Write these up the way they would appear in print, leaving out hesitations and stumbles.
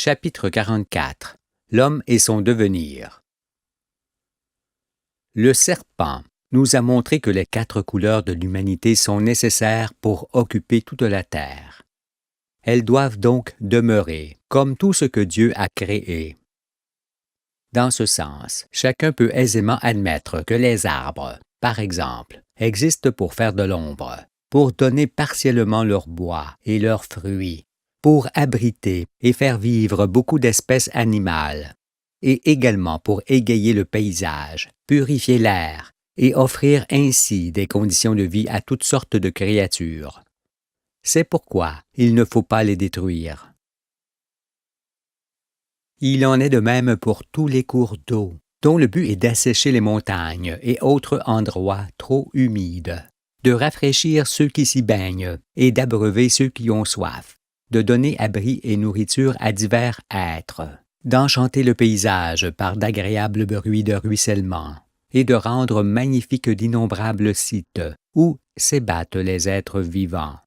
Chapitre 44. L'homme et son devenir. Le serpent nous a montré que les 4 couleurs de l'humanité sont nécessaires pour occuper toute la terre. Elles doivent donc demeurer, comme tout ce que Dieu a créé. Dans ce sens, chacun peut aisément admettre que les arbres, par exemple, existent pour faire de l'ombre, pour donner partiellement leur bois et leurs fruits, pour abriter et faire vivre beaucoup d'espèces animales, et également pour égayer le paysage, purifier l'air et offrir ainsi des conditions de vie à toutes sortes de créatures. C'est pourquoi il ne faut pas les détruire. Il en est de même pour tous les cours d'eau, dont le but est d'assécher les montagnes et autres endroits trop humides, de rafraîchir ceux qui s'y baignent et d'abreuver ceux qui ont soif, de donner abri et nourriture à divers êtres, d'enchanter le paysage par d'agréables bruits de ruissellement, et de rendre magnifiques d'innombrables sites où s'ébattent les êtres vivants.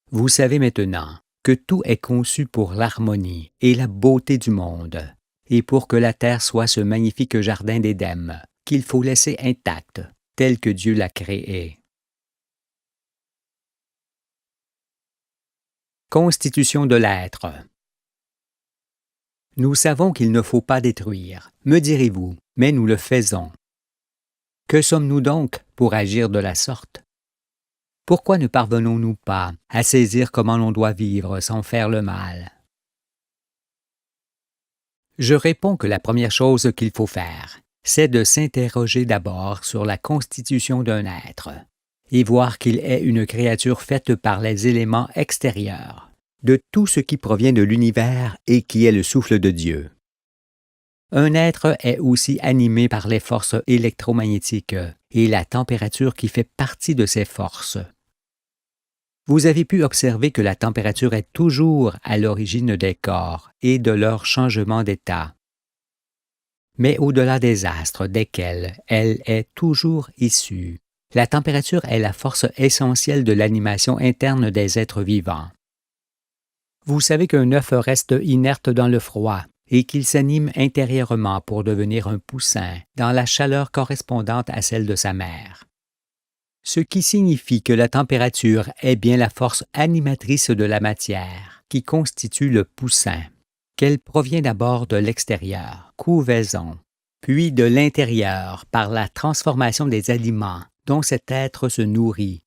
Vous savez maintenant que tout est conçu pour l'harmonie et la beauté du monde, et pour que la terre soit ce magnifique jardin d'Éden qu'il faut laisser intact, tel que Dieu l'a créé. Constitution de l'être. Nous savons qu'il ne faut pas détruire, me direz-vous, mais nous le faisons. Que sommes-nous donc pour agir de la sorte? Pourquoi ne parvenons-nous pas à saisir comment l'on doit vivre sans faire le mal? Je réponds que la première chose qu'il faut faire, c'est de s'interroger d'abord sur la constitution d'un être, et voir qu'il est une créature faite par les éléments extérieurs, de tout ce qui provient de l'univers et qui est le souffle de Dieu. Un être est aussi animé par les forces électromagnétiques et la température qui fait partie de ces forces. Vous avez pu observer que la température est toujours à l'origine des corps et de leur changement d'état. Mais au-delà des astres desquels elle est toujours issue, la température est la force essentielle de l'animation interne des êtres vivants. Vous savez qu'un œuf reste inerte dans le froid et qu'il s'anime intérieurement pour devenir un poussin dans la chaleur correspondante à celle de sa mère. Ce qui signifie que la température est bien la force animatrice de la matière qui constitue le poussin, qu'elle provient d'abord de l'extérieur, couvaison, puis de l'intérieur par la transformation des aliments dont cet être se nourrit.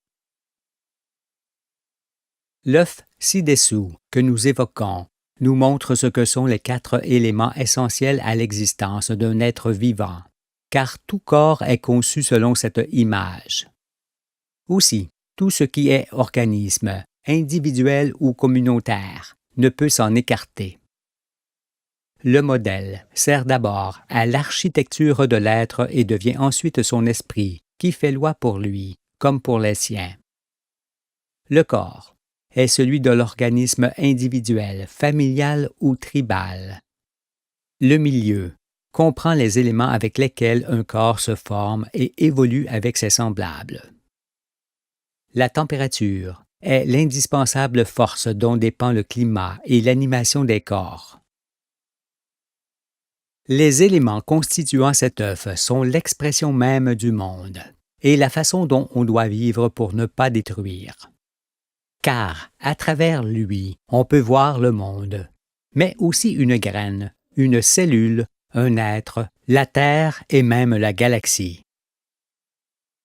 L'œuf ci-dessous que nous évoquons nous montre ce que sont les 4 éléments essentiels à l'existence d'un être vivant, car tout corps est conçu selon cette image. Aussi, tout ce qui est organisme, individuel ou communautaire, ne peut s'en écarter. Le modèle sert d'abord à l'architecture de l'être et devient ensuite son esprit, qui fait loi pour lui, comme pour les siens. Le corps est celui de l'organisme individuel, familial ou tribal. Le milieu comprend les éléments avec lesquels un corps se forme et évolue avec ses semblables. La température est l'indispensable force dont dépend le climat et l'animation des corps. Les éléments constituant cet œuf sont l'expression même du monde et la façon dont on doit vivre pour ne pas détruire. Car, à travers lui, on peut voir le monde, mais aussi une graine, une cellule, un être, la Terre et même la galaxie.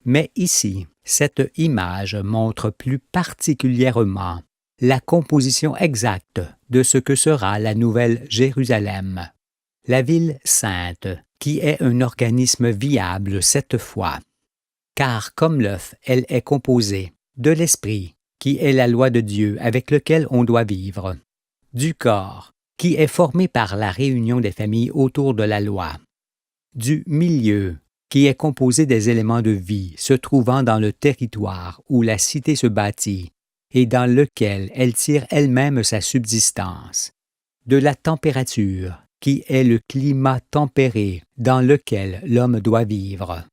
Mais ici, cette image montre plus particulièrement la composition exacte de ce que sera la Nouvelle Jérusalem, la ville sainte, qui est un organisme viable cette fois. Car comme l'œuf, elle est composée de l'esprit, qui est la loi de Dieu avec lequel on doit vivre, du corps, qui est formé par la réunion des familles autour de la loi, du milieu, qui est composé des éléments de vie se trouvant dans le territoire où la cité se bâtit et dans lequel elle tire elle-même sa subsistance, de la température, qui est le climat tempéré dans lequel l'homme doit vivre.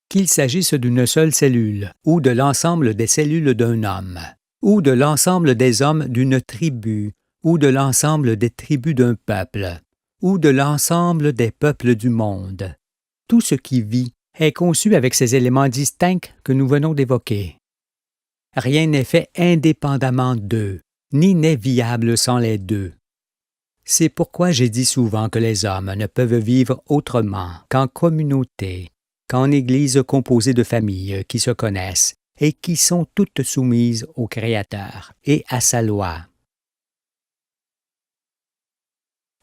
Qu'il s'agisse d'une seule cellule ou de l'ensemble des cellules d'un homme, ou de l'ensemble des hommes d'une tribu, ou de l'ensemble des tribus d'un peuple, ou de l'ensemble des peuples du monde. Tout ce qui vit est conçu avec ces éléments distincts que nous venons d'évoquer. Rien n'est fait indépendamment d'eux, ni n'est viable sans les deux. C'est pourquoi j'ai dit souvent que les hommes ne peuvent vivre autrement qu'en communauté, qu'en église composée de familles qui se connaissent et qui sont toutes soumises au Créateur et à sa loi.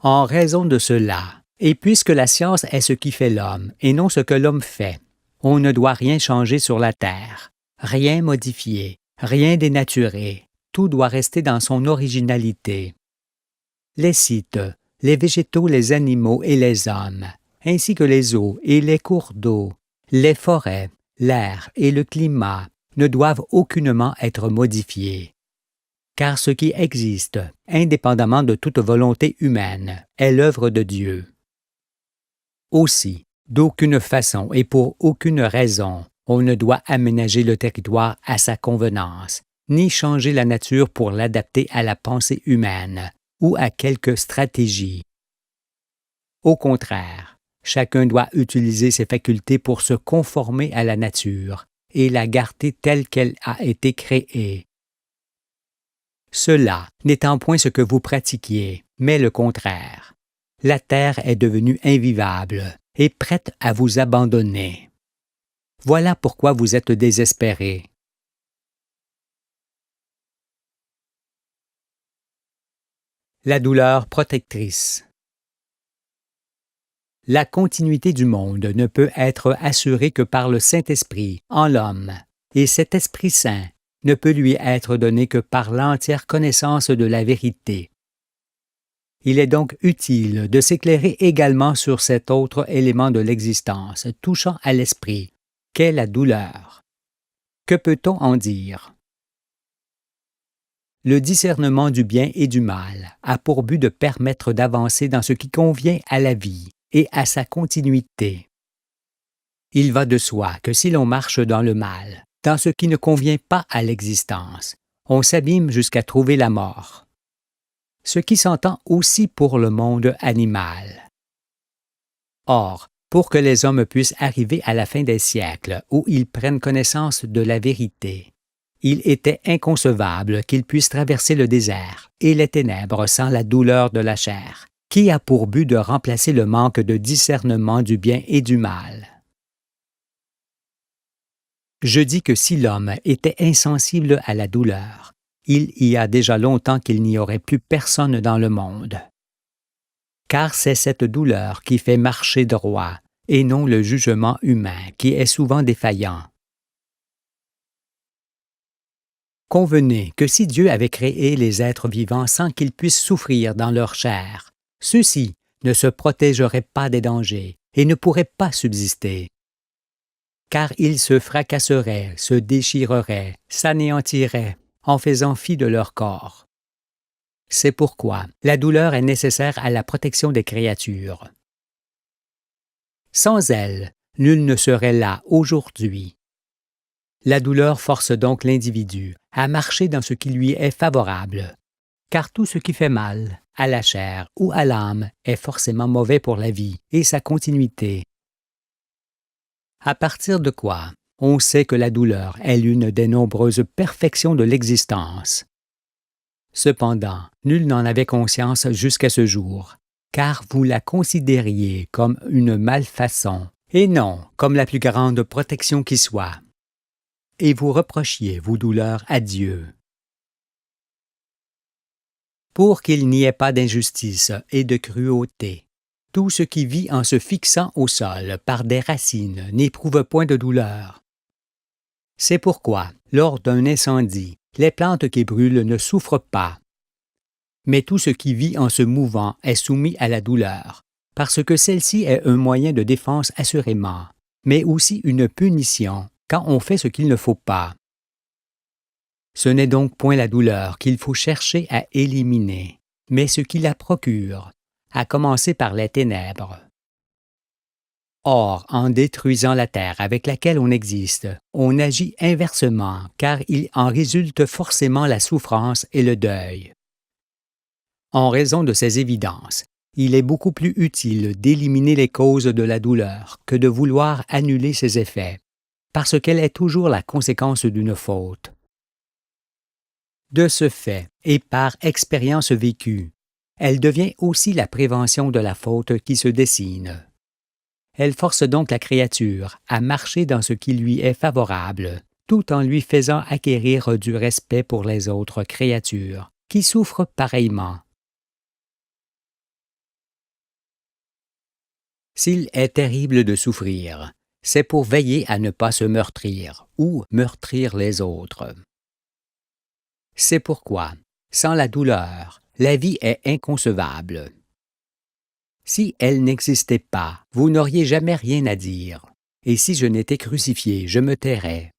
En raison de cela, et puisque la science est ce qui fait l'homme et non ce que l'homme fait, on ne doit rien changer sur la terre, rien modifier, rien dénaturer, tout doit rester dans son originalité. Les sites, les végétaux, les animaux et les hommes, ainsi que les eaux et les cours d'eau, les forêts, l'air et le climat ne doivent aucunement être modifiés. Car ce qui existe, indépendamment de toute volonté humaine, est l'œuvre de Dieu. Aussi, d'aucune façon et pour aucune raison, on ne doit aménager le territoire à sa convenance, ni changer la nature pour l'adapter à la pensée humaine ou à quelque stratégie. Au contraire, chacun doit utiliser ses facultés pour se conformer à la nature et la garder telle qu'elle a été créée. Cela n'étant point ce que vous pratiquiez, mais le contraire. La terre est devenue invivable et prête à vous abandonner. Voilà pourquoi vous êtes désespérés. La douleur protectrice. La continuité du monde ne peut être assurée que par le Saint-Esprit en l'homme, et cet Esprit Saint ne peut lui être donné que par l'entière connaissance de la vérité. Il est donc utile de s'éclairer également sur cet autre élément de l'existence touchant à l'esprit, qu'est la douleur. Que peut-on en dire? Le discernement du bien et du mal a pour but de permettre d'avancer dans ce qui convient à la vie et à sa continuité. Il va de soi que si l'on marche dans le mal, dans ce qui ne convient pas à l'existence, on s'abîme jusqu'à trouver la mort. Ce qui s'entend aussi pour le monde animal. Or, pour que les hommes puissent arriver à la fin des siècles où ils prennent connaissance de la vérité, il était inconcevable qu'ils puissent traverser le désert et les ténèbres sans la douleur de la chair, qui a pour but de remplacer le manque de discernement du bien et du mal. Je dis que si l'homme était insensible à la douleur, il y a déjà longtemps qu'il n'y aurait plus personne dans le monde. Car c'est cette douleur qui fait marcher droit, et non le jugement humain qui est souvent défaillant. Convenez que si Dieu avait créé les êtres vivants sans qu'ils puissent souffrir dans leur chair, ceux-ci ne se protégeraient pas des dangers et ne pourraient pas subsister. Car ils se fracasseraient, se déchireraient, s'anéantiraient en faisant fi de leur corps. C'est pourquoi la douleur est nécessaire à la protection des créatures. Sans elle, nul ne serait là aujourd'hui. La douleur force donc l'individu à marcher dans ce qui lui est favorable, car tout ce qui fait mal, à la chair ou à l'âme, est forcément mauvais pour la vie et sa continuité. À partir de quoi, on sait que la douleur est l'une des nombreuses perfections de l'existence. Cependant, nul n'en avait conscience jusqu'à ce jour, car vous la considériez comme une malfaçon, et non comme la plus grande protection qui soit. Et vous reprochiez vos douleurs à Dieu. Pour qu'il n'y ait pas d'injustice et de cruauté, tout ce qui vit en se fixant au sol par des racines n'éprouve point de douleur. C'est pourquoi, lors d'un incendie, les plantes qui brûlent ne souffrent pas. Mais tout ce qui vit en se mouvant est soumis à la douleur, parce que celle-ci est un moyen de défense assurément, mais aussi une punition quand on fait ce qu'il ne faut pas. Ce n'est donc point la douleur qu'il faut chercher à éliminer, mais ce qui la procure, à commencer par les ténèbres. Or, en détruisant la terre avec laquelle on existe, on agit inversement, car il en résulte forcément la souffrance et le deuil. En raison de ces évidences, il est beaucoup plus utile d'éliminer les causes de la douleur que de vouloir annuler ses effets, parce qu'elle est toujours la conséquence d'une faute. De ce fait, et par expérience vécue, elle devient aussi la prévention de la faute qui se dessine. Elle force donc la créature à marcher dans ce qui lui est favorable, tout en lui faisant acquérir du respect pour les autres créatures, qui souffrent pareillement. S'il est terrible de souffrir, c'est pour veiller à ne pas se meurtrir ou meurtrir les autres. C'est pourquoi, sans la douleur, la vie est inconcevable. Si elle n'existait pas, vous n'auriez jamais rien à dire, et si je n'étais crucifié, je me tairais.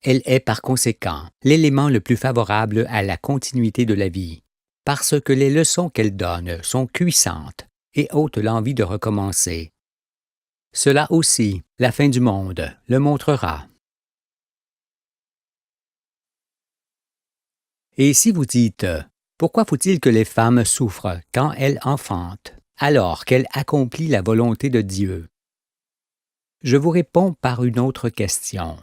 Elle est par conséquent l'élément le plus favorable à la continuité de la vie, parce que les leçons qu'elle donne sont cuissantes et ôtent l'envie de recommencer. Cela aussi, la fin du monde le montrera. Et si vous dites « Pourquoi faut-il que les femmes souffrent quand elles enfantent, alors qu'elles accomplissent la volonté de Dieu? » Je vous réponds par une autre question.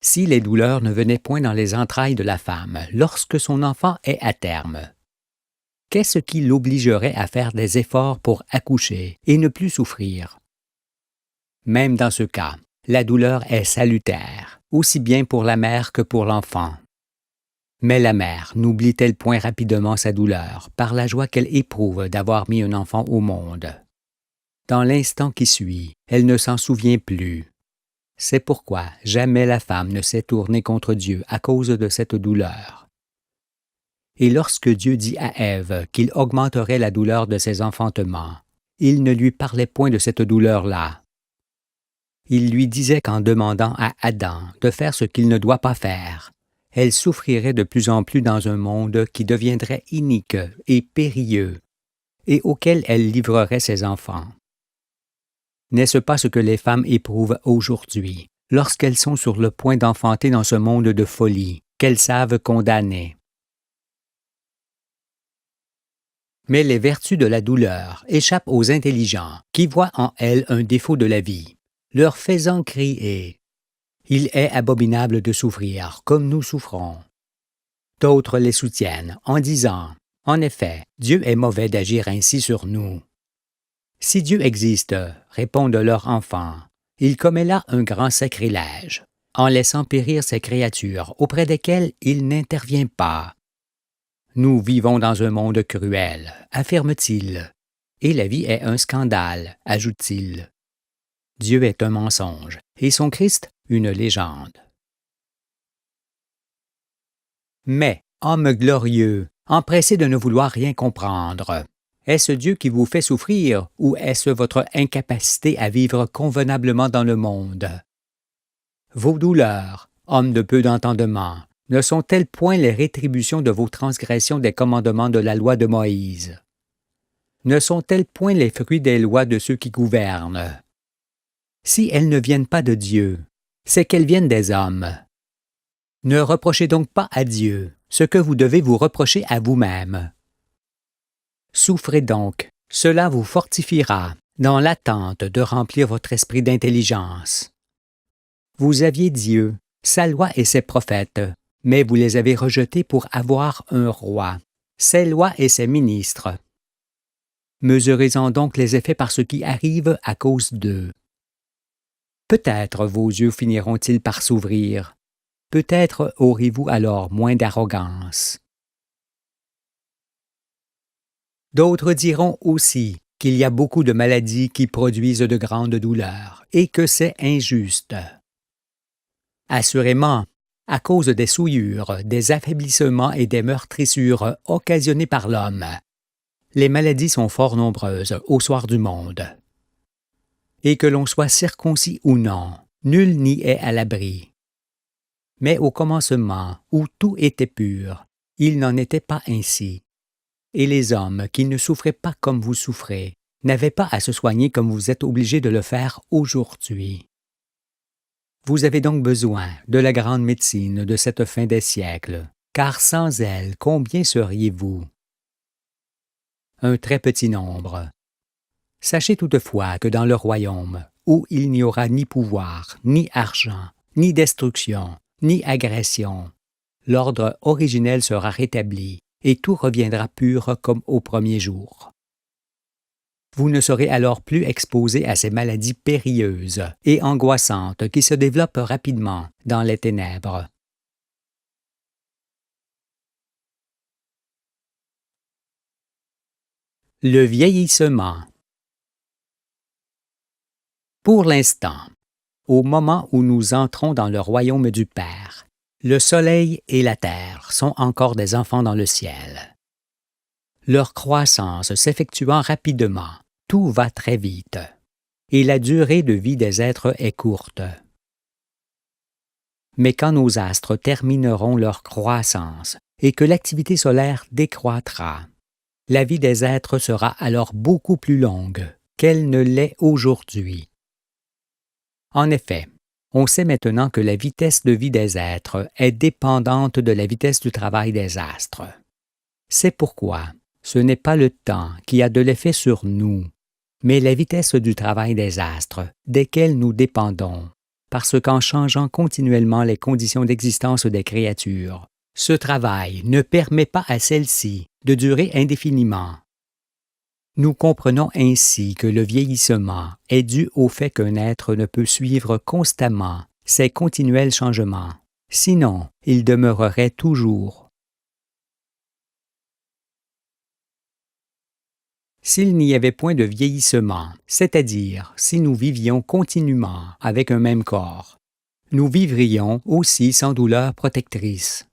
Si les douleurs ne venaient point dans les entrailles de la femme lorsque son enfant est à terme, qu'est-ce qui l'obligerait à faire des efforts pour accoucher et ne plus souffrir? Même dans ce cas, la douleur est salutaire, aussi bien pour la mère que pour l'enfant. Mais la mère n'oublie-t-elle point rapidement sa douleur par la joie qu'elle éprouve d'avoir mis un enfant au monde? Dans l'instant qui suit, elle ne s'en souvient plus. C'est pourquoi jamais la femme ne s'est tournée contre Dieu à cause de cette douleur. Et lorsque Dieu dit à Ève qu'il augmenterait la douleur de ses enfantements, il ne lui parlait point de cette douleur-là. Il lui disait qu'en demandant à Adam de faire ce qu'il ne doit pas faire, elle souffrirait de plus en plus dans un monde qui deviendrait inique et périlleux, et auquel elle livrerait ses enfants. N'est-ce pas ce que les femmes éprouvent aujourd'hui, lorsqu'elles sont sur le point d'enfanter dans ce monde de folie, qu'elles savent condamner? Mais les vertus de la douleur échappent aux intelligents, qui voient en elle un défaut de la vie, leur faisant crier « Il est abominable de souffrir, comme nous souffrons. » D'autres les soutiennent en disant « En effet, Dieu est mauvais d'agir ainsi sur nous. » Si Dieu existe, répondent leurs enfants, il commet là un grand sacrilège, en laissant périr ces créatures auprès desquelles il n'intervient pas. Nous vivons dans un monde cruel, affirme-t-il, et la vie est un scandale, ajoute-t-il. Dieu est un mensonge, et son Christ une légende. Mais, homme glorieux, empressé de ne vouloir rien comprendre, est-ce Dieu qui vous fait souffrir ou est-ce votre incapacité à vivre convenablement dans le monde? Vos douleurs, hommes de peu d'entendement, ne sont-elles point les rétributions de vos transgressions des commandements de la loi de Moïse? Ne sont-elles point les fruits des lois de ceux qui gouvernent? Si elles ne viennent pas de Dieu, c'est qu'elles viennent des hommes. Ne reprochez donc pas à Dieu ce que vous devez vous reprocher à vous-même. Souffrez donc, cela vous fortifiera dans l'attente de remplir votre esprit d'intelligence. Vous aviez Dieu, sa loi et ses prophètes, mais vous les avez rejetés pour avoir un roi, ses lois et ses ministres. Mesurez-en donc les effets par ce qui arrive à cause d'eux. Peut-être vos yeux finiront-ils par s'ouvrir. Peut-être aurez-vous alors moins d'arrogance. D'autres diront aussi qu'il y a beaucoup de maladies qui produisent de grandes douleurs et que c'est injuste. Assurément, à cause des souillures, des affaiblissements et des meurtrissures occasionnés par l'homme, les maladies sont fort nombreuses au soir du monde. Et que l'on soit circoncis ou non, nul n'y est à l'abri. Mais au commencement, où tout était pur, il n'en était pas ainsi. Et les hommes qui ne souffraient pas comme vous souffrez n'avait pas à se soigner comme vous êtes obligé de le faire aujourd'hui. Vous avez donc besoin de la grande médecine de cette fin des siècles, car sans elle, combien seriez-vous? Un très petit nombre. Sachez toutefois que dans le royaume, où il n'y aura ni pouvoir, ni argent, ni destruction, ni agression, l'ordre originel sera rétabli et tout reviendra pur comme au premier jour. Vous ne serez alors plus exposé à ces maladies périlleuses et angoissantes qui se développent rapidement dans les ténèbres. Le vieillissement. Pour l'instant, au moment où nous entrons dans le royaume du Père, le soleil et la terre sont encore des enfants dans le ciel. Leur croissance s'effectuant rapidement, tout va très vite, et la durée de vie des êtres est courte. Mais quand nos astres termineront leur croissance et que l'activité solaire décroîtra, la vie des êtres sera alors beaucoup plus longue qu'elle ne l'est aujourd'hui. En effet, on sait maintenant que la vitesse de vie des êtres est dépendante de la vitesse du travail des astres. C'est pourquoi ce n'est pas le temps qui a de l'effet sur nous, mais la vitesse du travail des astres, desquels nous dépendons, parce qu'en changeant continuellement les conditions d'existence des créatures, ce travail ne permet pas à celles-ci de durer indéfiniment. Nous comprenons ainsi que le vieillissement est dû au fait qu'un être ne peut suivre constamment ces continuels changements, sinon il demeurerait toujours. S'il n'y avait point de vieillissement, c'est-à-dire si nous vivions continuellement avec un même corps, nous vivrions aussi sans douleur protectrice.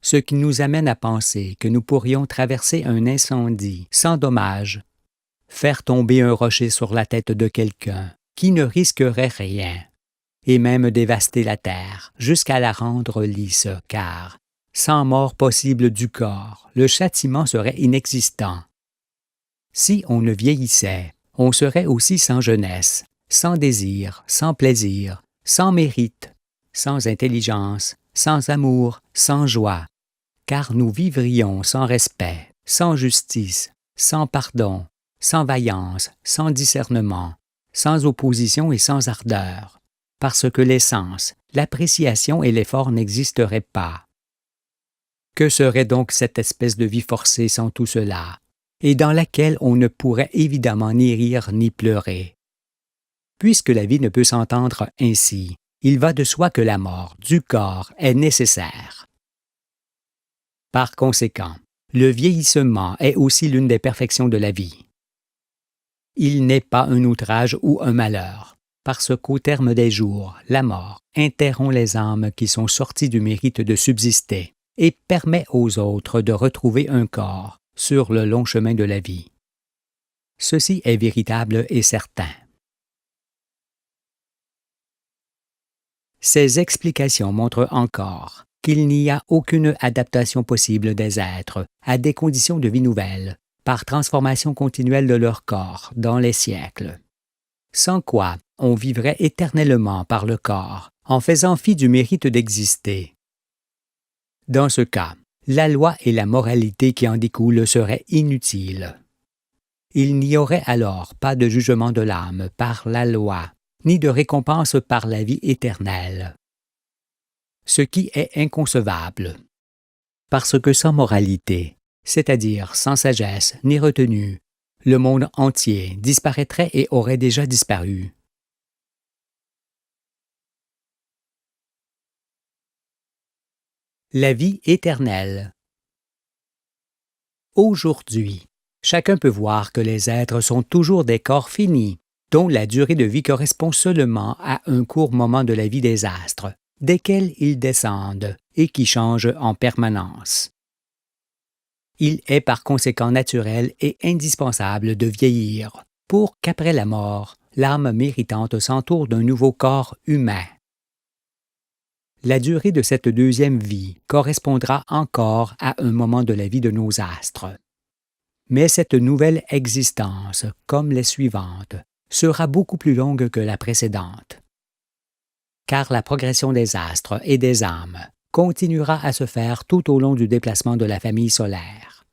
Ce qui nous amène à penser que nous pourrions traverser un incendie sans dommage, faire tomber un rocher sur la tête de quelqu'un qui ne risquerait rien, et même dévaster la terre jusqu'à la rendre lisse, car, sans mort possible du corps, le châtiment serait inexistant. Si on ne vieillissait, on serait aussi sans jeunesse, sans désir, sans plaisir, sans mérite, sans intelligence, sans amour, sans joie, car nous vivrions sans respect, sans justice, sans pardon, sans vaillance, sans discernement, sans opposition et sans ardeur, parce que les sens, l'appréciation et l'effort n'existeraient pas. Que serait donc cette espèce de vie forcée sans tout cela, et dans laquelle on ne pourrait évidemment ni rire ni pleurer? Puisque la vie ne peut s'entendre ainsi, il va de soi que la mort du corps est nécessaire. Par conséquent, le vieillissement est aussi l'une des perfections de la vie. Il n'est pas un outrage ou un malheur, parce qu'au terme des jours, la mort interrompt les âmes qui sont sorties du mérite de subsister et permet aux autres de retrouver un corps sur le long chemin de la vie. Ceci est véritable et certain. Ces explications montrent encore qu'il n'y a aucune adaptation possible des êtres à des conditions de vie nouvelles, par transformation continuelle de leur corps dans les siècles. Sans quoi on vivrait éternellement par le corps, en faisant fi du mérite d'exister. Dans ce cas, la loi et la moralité qui en découlent seraient inutiles. Il n'y aurait alors pas de jugement de l'âme par la loi, ni de récompense par la vie éternelle. Ce qui est inconcevable. Parce que sans moralité, c'est-à-dire sans sagesse ni retenue, le monde entier disparaîtrait et aurait déjà disparu. La vie éternelle. Aujourd'hui, chacun peut voir que les êtres sont toujours des corps finis, dont la durée de vie correspond seulement à un court moment de la vie des astres, desquels ils descendent et qui changent en permanence. Il est par conséquent naturel et indispensable de vieillir, pour qu'après la mort, l'âme méritante s'entoure d'un nouveau corps humain. La durée de cette deuxième vie correspondra encore à un moment de la vie de nos astres. Mais cette nouvelle existence, comme les suivantes, sera beaucoup plus longue que la précédente. Car la progression des astres et des âmes continuera à se faire tout au long du déplacement de la famille solaire.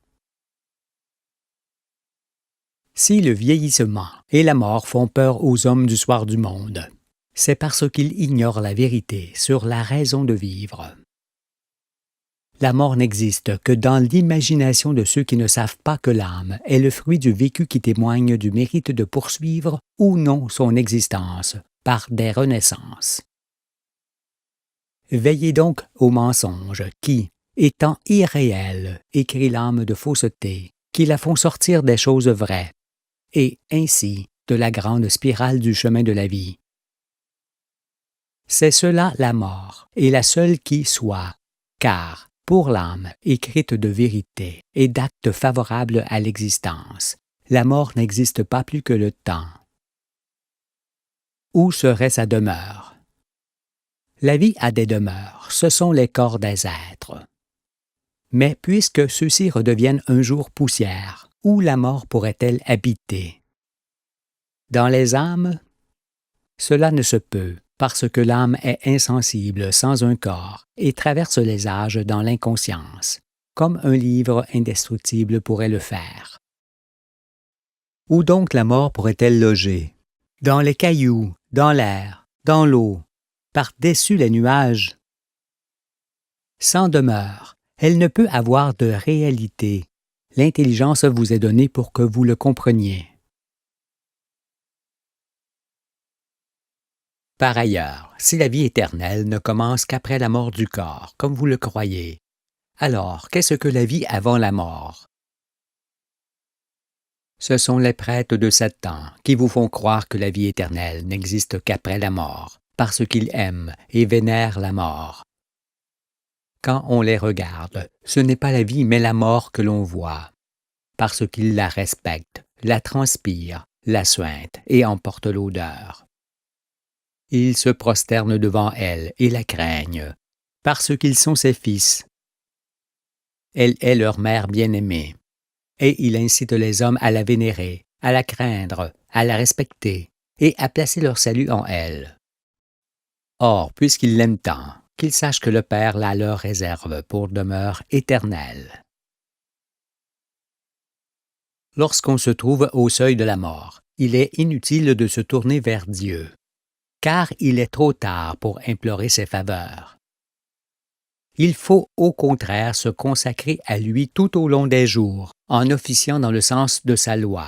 Si le vieillissement et la mort font peur aux hommes du soir du monde, c'est parce qu'ils ignorent la vérité sur la raison de vivre. La mort n'existe que dans l'imagination de ceux qui ne savent pas que l'âme est le fruit du vécu qui témoigne du mérite de poursuivre ou non son existence par des renaissances. Veillez donc au mensonge qui, étant irréel, écrit l'âme de fausseté, qui la font sortir des choses vraies, et ainsi de la grande spirale du chemin de la vie. C'est cela la mort, et la seule qui soit, car, pour l'âme écrite de vérité et d'actes favorables à l'existence, la mort n'existe pas plus que le temps. Où serait sa demeure? La vie a des demeures, ce sont les corps des êtres. Mais puisque ceux-ci redeviennent un jour poussière, où la mort pourrait-elle habiter? Dans les âmes? Cela ne se peut, parce que l'âme est insensible sans un corps et traverse les âges dans l'inconscience, comme un livre indestructible pourrait le faire. Où donc la mort pourrait-elle loger? Dans les cailloux, dans l'air, dans l'eau, par-dessus les nuages? Sans demeure, elle ne peut avoir de réalité. L'intelligence vous est donnée pour que vous le compreniez. Par ailleurs, si la vie éternelle ne commence qu'après la mort du corps, comme vous le croyez, alors qu'est-ce que la vie avant la mort? Ce sont les prêtres de Satan qui vous font croire que la vie éternelle n'existe qu'après la mort, parce qu'ils aiment et vénèrent la mort. Quand on les regarde, ce n'est pas la vie mais la mort que l'on voit, parce qu'ils la respectent, la transpirent, la suintent et en portent l'odeur. Ils se prosternent devant elle et la craignent, parce qu'ils sont ses fils. Elle est leur mère bien-aimée, et il incite les hommes à la vénérer, à la craindre, à la respecter, et à placer leur salut en elle. Or, puisqu'ils l'aiment tant, qu'ils sachent que le Père la leur réserve pour demeure éternelle. Lorsqu'on se trouve au seuil de la mort, il est inutile de se tourner vers Dieu, car il est trop tard pour implorer ses faveurs. Il faut au contraire se consacrer à lui tout au long des jours, en officiant dans le sens de sa loi.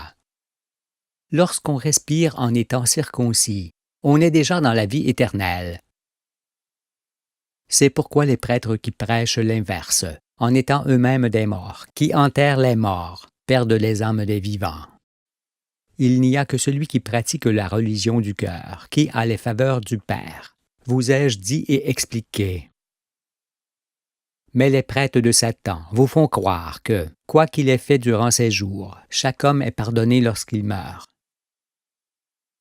Lorsqu'on respire en étant circoncis, on est déjà dans la vie éternelle. C'est pourquoi les prêtres qui prêchent l'inverse, en étant eux-mêmes des morts, qui enterrent les morts, perdent les âmes des vivants. Il n'y a que celui qui pratique la religion du cœur, qui a les faveurs du Père. Vous ai-je dit et expliqué. Mais les prêtres de Satan vous font croire que, quoi qu'il ait fait durant ses jours, chaque homme est pardonné lorsqu'il meurt.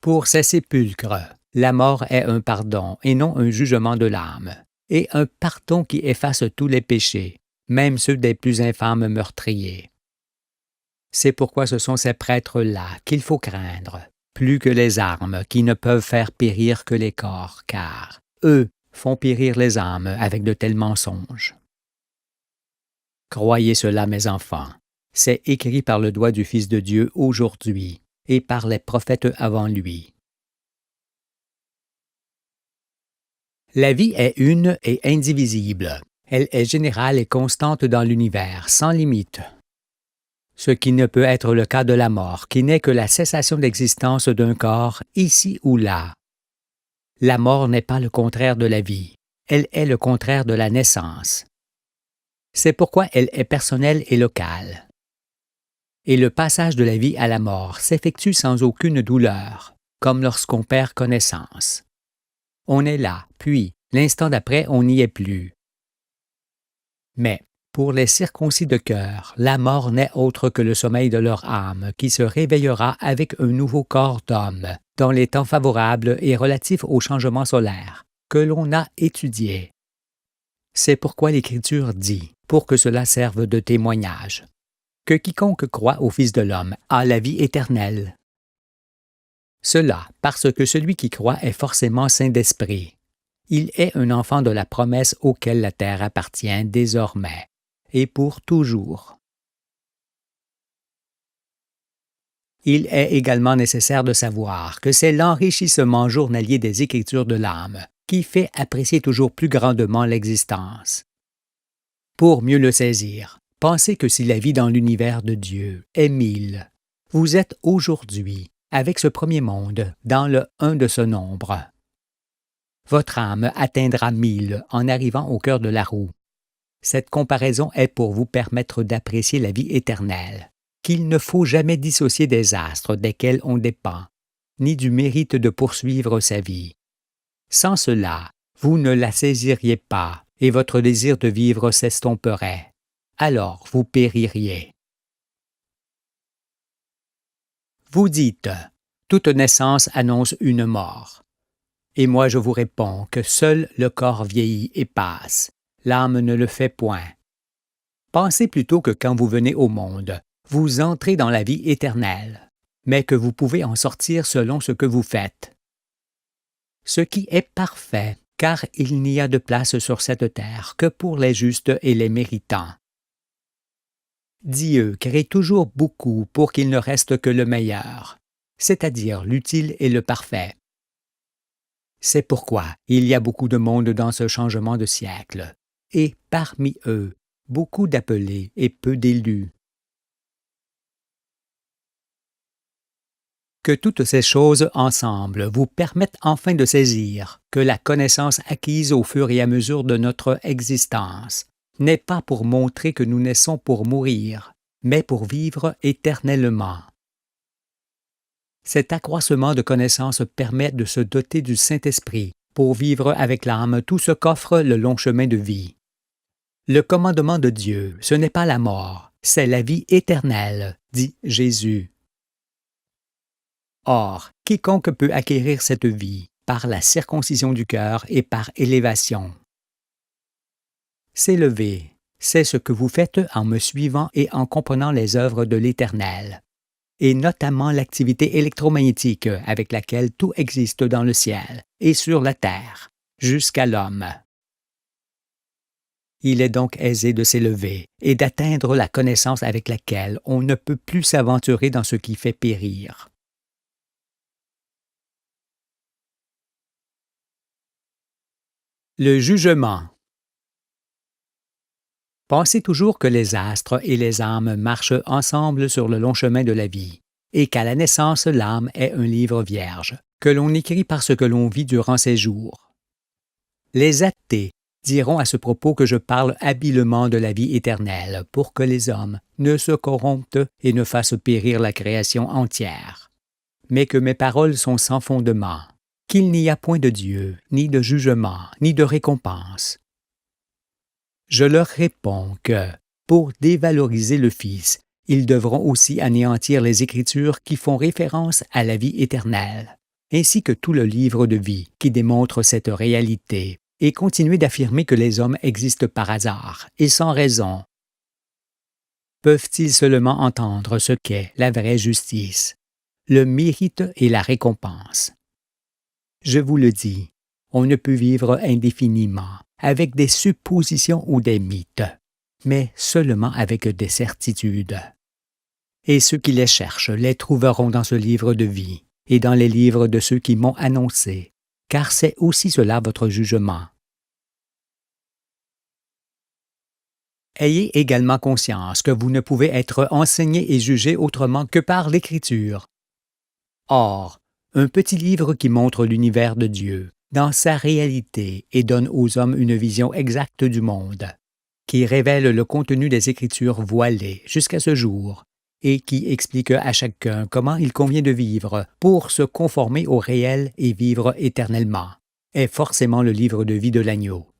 Pour ces sépulcres, la mort est un pardon et non un jugement de l'âme, et un pardon qui efface tous les péchés, même ceux des plus infâmes meurtriers. C'est pourquoi ce sont ces prêtres-là qu'il faut craindre, plus que les armes qui ne peuvent faire périr que les corps, car eux font périr les âmes avec de tels mensonges. Croyez cela, mes enfants, c'est écrit par le doigt du Fils de Dieu aujourd'hui et par les prophètes avant lui. La vie est une et indivisible. Elle est générale et constante dans l'univers, sans limite. Ce qui ne peut être le cas de la mort, qui n'est que la cessation d'existence d'un corps, ici ou là. La mort n'est pas le contraire de la vie, elle est le contraire de la naissance. C'est pourquoi elle est personnelle et locale. Et le passage de la vie à la mort s'effectue sans aucune douleur, comme lorsqu'on perd connaissance. On est là, puis, l'instant d'après, on n'y est plus. Mais, pour les circoncis de cœur, la mort n'est autre que le sommeil de leur âme qui se réveillera avec un nouveau corps d'homme, dans les temps favorables et relatifs au changement solaire, que l'on a étudié. C'est pourquoi l'Écriture dit, pour que cela serve de témoignage, que quiconque croit au Fils de l'homme a la vie éternelle. Cela parce que celui qui croit est forcément saint d'esprit. Il est un enfant de la promesse auquel la terre appartient désormais et pour toujours. Il est également nécessaire de savoir que c'est l'enrichissement journalier des Écritures de l'âme qui fait apprécier toujours plus grandement l'existence. Pour mieux le saisir, pensez que si la vie dans l'univers de Dieu est 1000, vous êtes aujourd'hui, avec ce premier monde, dans le 1 de ce nombre. Votre âme atteindra 1000 en arrivant au cœur de la roue. Cette comparaison est pour vous permettre d'apprécier la vie éternelle, qu'il ne faut jamais dissocier des astres desquels on dépend, ni du mérite de poursuivre sa vie. Sans cela, vous ne la saisiriez pas et votre désir de vivre s'estomperait. Alors vous péririez. Vous dites, toute naissance annonce une mort. Et moi je vous réponds que seul le corps vieillit et passe, l'âme ne le fait point. Pensez plutôt que quand vous venez au monde, vous entrez dans la vie éternelle, mais que vous pouvez en sortir selon ce que vous faites. Ce qui est parfait, car il n'y a de place sur cette terre que pour les justes et les méritants. Dieu crée toujours beaucoup pour qu'il ne reste que le meilleur, c'est-à-dire l'utile et le parfait. C'est pourquoi il y a beaucoup de monde dans ce changement de siècle, et parmi eux, beaucoup d'appelés et peu d'élus. Que toutes ces choses ensemble vous permettent enfin de saisir que la connaissance acquise au fur et à mesure de notre existence n'est pas pour montrer que nous naissons pour mourir, mais pour vivre éternellement. Cet accroissement de connaissance permet de se doter du Saint-Esprit pour vivre avec l'âme tout ce qu'offre le long chemin de vie. Le commandement de Dieu, ce n'est pas la mort, c'est la vie éternelle, dit Jésus. Or, quiconque peut acquérir cette vie par la circoncision du cœur et par élévation. S'élever, c'est ce que vous faites en me suivant et en comprenant les œuvres de l'Éternel, et notamment l'activité électromagnétique avec laquelle tout existe dans le ciel et sur la terre, jusqu'à l'homme. Il est donc aisé de s'élever et d'atteindre la connaissance avec laquelle on ne peut plus s'aventurer dans ce qui fait périr. Le jugement. Pensez toujours que les astres et les âmes marchent ensemble sur le long chemin de la vie, et qu'à la naissance l'âme est un livre vierge, que l'on écrit par ce que l'on vit durant ses jours. Les athées diront à ce propos que je parle habilement de la vie éternelle pour que les hommes ne se corrompent et ne fassent périr la création entière, mais que mes paroles sont sans fondement, qu'il n'y a point de Dieu, ni de jugement, ni de récompense. Je leur réponds que, pour dévaloriser le Fils, ils devront aussi anéantir les Écritures qui font référence à la vie éternelle, ainsi que tout le livre de vie qui démontre cette réalité, et continuer d'affirmer que les hommes existent par hasard et sans raison. Peuvent-ils seulement entendre ce qu'est la vraie justice, le mérite et la récompense? Je vous le dis, on ne peut vivre indéfiniment avec des suppositions ou des mythes, mais seulement avec des certitudes. Et ceux qui les cherchent les trouveront dans ce livre de vie et dans les livres de ceux qui m'ont annoncé, car c'est aussi cela votre jugement. Ayez également conscience que vous ne pouvez être enseigné et jugé autrement que par l'Écriture. Or, un petit livre qui montre l'univers de Dieu dans sa réalité et donne aux hommes une vision exacte du monde, qui révèle le contenu des Écritures voilées jusqu'à ce jour et qui explique à chacun comment il convient de vivre pour se conformer au réel et vivre éternellement, est forcément le livre de vie de l'agneau.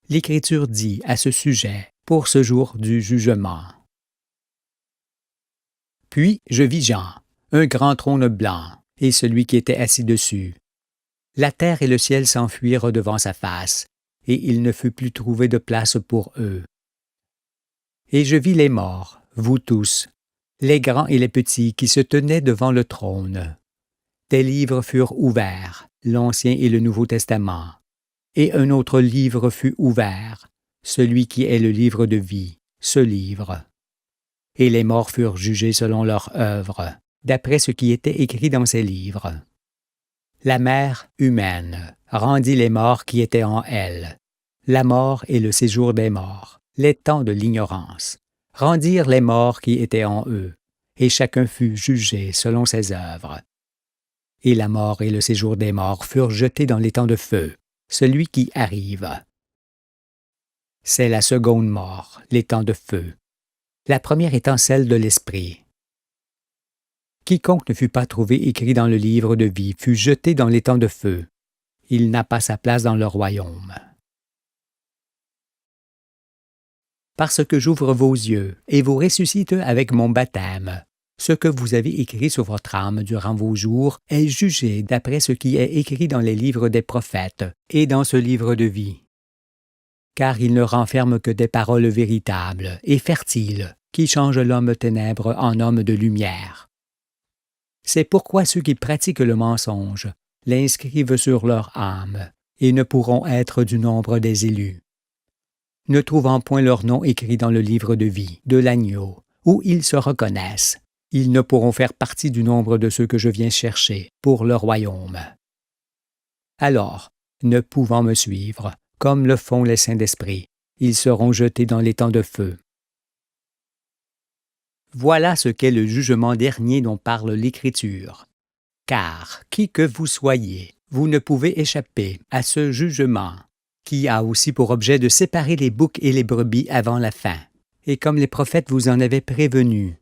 L'Écriture dit à ce sujet pour ce jour du jugement. Puis je vis Jean, un grand trône blanc, et celui qui était assis dessus. La terre et le ciel s'enfuirent devant sa face, et il ne fut plus trouvé de place pour eux. Et je vis les morts, vous tous, les grands et les petits qui se tenaient devant le trône. Des livres furent ouverts, l'Ancien et le Nouveau Testament, et un autre livre fut ouvert, celui qui est le livre de vie, ce livre. Et les morts furent jugés selon leurs œuvres, d'après ce qui était écrit dans ces livres. La mer humaine rendit les morts qui étaient en elle. La mort et le séjour des morts, les temps de l'ignorance, rendirent les morts qui étaient en eux, et chacun fut jugé selon ses œuvres. Et la mort et le séjour des morts furent jetés dans les temps de feu, celui qui arrive. C'est la seconde mort, les temps de feu. La première étant celle de l'esprit. Quiconque ne fut pas trouvé écrit dans le livre de vie fut jeté dans les temps de feu. Il n'a pas sa place dans le royaume. Parce que j'ouvre vos yeux et vous ressuscite avec mon baptême, ce que vous avez écrit sur votre âme durant vos jours est jugé d'après ce qui est écrit dans les livres des prophètes et dans ce livre de vie. Car il ne renferme que des paroles véritables et fertiles qui changent l'homme ténèbre en homme de lumière. C'est pourquoi ceux qui pratiquent le mensonge l'inscrivent sur leur âme et ne pourront être du nombre des élus. Ne trouvant point leur nom écrit dans le livre de vie de l'agneau, où ils se reconnaissent, ils ne pourront faire partie du nombre de ceux que je viens chercher pour le royaume. Alors, ne pouvant me suivre, comme le font les saints d'esprit, ils seront jetés dans les temps de feu. Voilà ce qu'est le jugement dernier dont parle l'Écriture. Car, qui que vous soyez, vous ne pouvez échapper à ce jugement, qui a aussi pour objet de séparer les boucs et les brebis avant la fin. Et comme les prophètes vous en avaient prévenu,